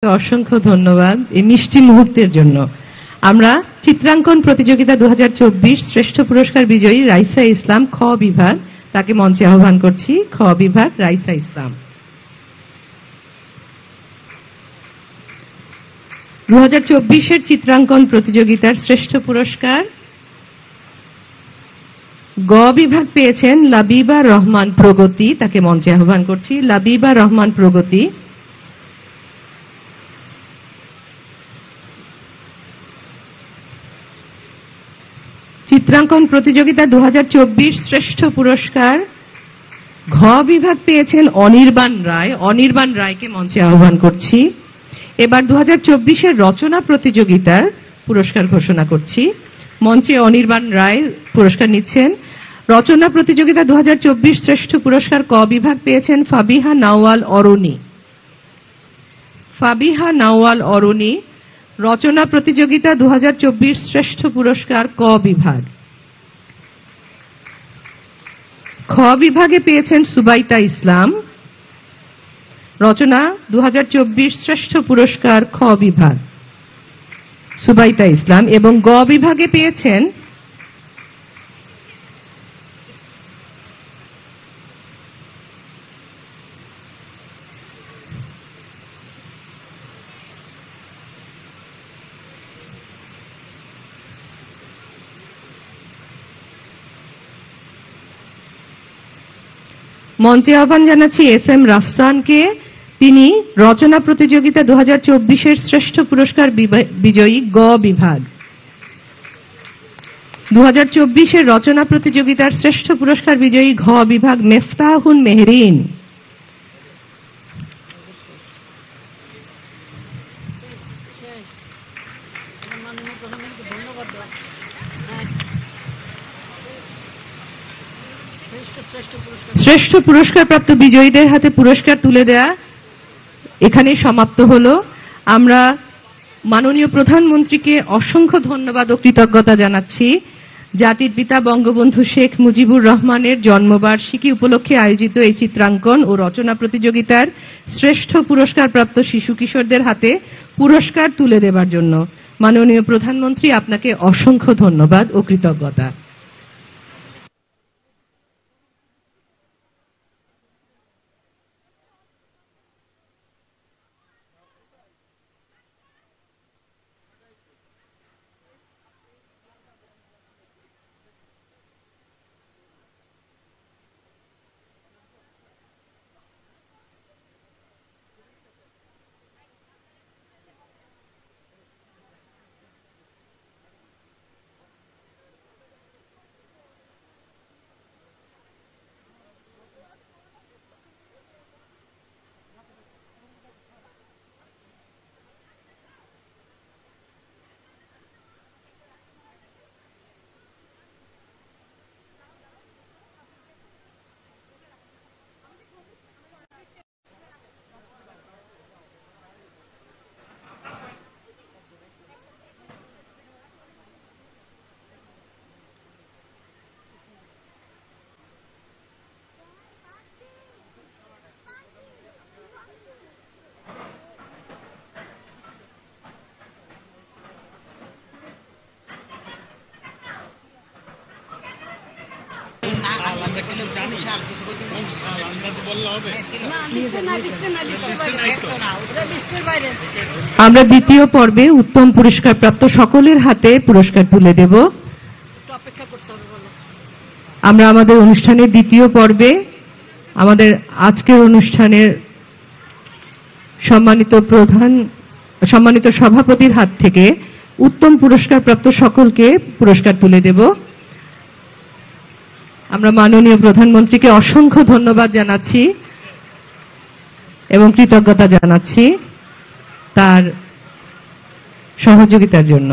অসংখ্য ধন্যবাদ এই মিষ্টি মুহূর্তের জন্য। আমরা চিত্রাঙ্কন প্রতিযোগিতা 2024 শ্রেষ্ঠ পুরস্কার বিজয়ী রাইসা ইসলাম খ বিভাগ, তাকে মঞ্চে আহ্বান করছি। খ বিভাগ রাইসা ইসলাম। 2024 চিত্রাঙ্কন প্রতিযোগিতার শ্রেষ্ঠ পুরস্কার গ বিভাগ পেয়েছেন লাবিবা রহমান প্রগতি, তাকে মঞ্চে আহ্বান করছি। লাবিবা রহমান প্রগতি। চিত্রাঙ্কন প্রতিযোগিতা 2024 শ্রেষ্ঠ পুরস্কার ঘ বিভাগ পেয়েছেন অনির্বাণ রায়। অনির্বাণ রায়কে মঞ্চে আহ্বান করছি। এবার 2024 রচনা প্রতিযোগিতার পুরস্কার ঘোষণা করছি। মঞ্চে অনির্বাণ রায় পুরস্কার নিচ্ছেন। রচনা প্রতিযোগিতা 2024 শ্রেষ্ঠ পুরস্কার ক বিভাগ পেয়েছেন ফাবিহা নাওয়াল অরুণী। ফাবিহা নাওয়াল অরুণী। রচনা প্রতিযোগিতা 2024 শ্রেষ্ঠ পুরস্কার ক বিভাগ। খ বিভাগে পেয়েছেন সুবাইতা ইসলাম। রচনা 2024 শ্রেষ্ঠ পুরস্কার খ বিভাগ সুবাইতা ইসলাম। এবং গ বিভাগে পেয়েছেন মঞ্চে আহ্বান জানাচ্ছি এস এম রাফসানকে। তিনি রচনা প্রতিযোগিতা 2024 শ্রেষ্ঠ পুরস্কার বিজয়ী গ বিভাগ। 2024 রচনা প্রতিযোগিতার শ্রেষ্ঠ পুরস্কার বিজয়ী ঘ বিভাগ মেফতাহুন মেহরিন। শ্রেষ্ঠ পুরস্কার প্রাপ্ত বিজয়ীদের হাতে পুরস্কার তুলে দেয়া এখানেই সমাপ্ত হলো। আমরা মাননীয় প্রধানমন্ত্রীকে অসংখ্য ধন্যবাদ ও কৃতজ্ঞতা জানাচ্ছি। জাতির পিতা বঙ্গবন্ধু শেখ মুজিবুর রহমানের জন্মবার্ষিকী উপলক্ষে আয়োজিত এই চিত্রাঙ্কন ও রচনা প্রতিযোগিতার শ্রেষ্ঠ পুরস্কার প্রাপ্ত শিশু কিশোরদের হাতে পুরস্কার তুলে দেবার জন্য মাননীয় প্রধানমন্ত্রী, আপনাকে অসংখ্য ধন্যবাদ ও কৃতজ্ঞতা। আমরা দ্বিতীয় পর্বে উত্তম পুরস্কার প্রাপ্ত সকলের হাতে পুরস্কার তুলে দেব। আমরা আমাদের অনুষ্ঠানের দ্বিতীয় পর্বে আমাদের আজকের অনুষ্ঠানের সম্মানিত সভাপতির হাত থেকে উত্তম পুরস্কার প্রাপ্ত সকলকে পুরস্কার তুলে দেব। আমরা মাননীয় প্রধানমন্ত্রীকে অসংখ্য ধন্যবাদ জানাচ্ছি এবং কৃতজ্ঞতা জানাচ্ছি তার সহযোগিতার জন্য।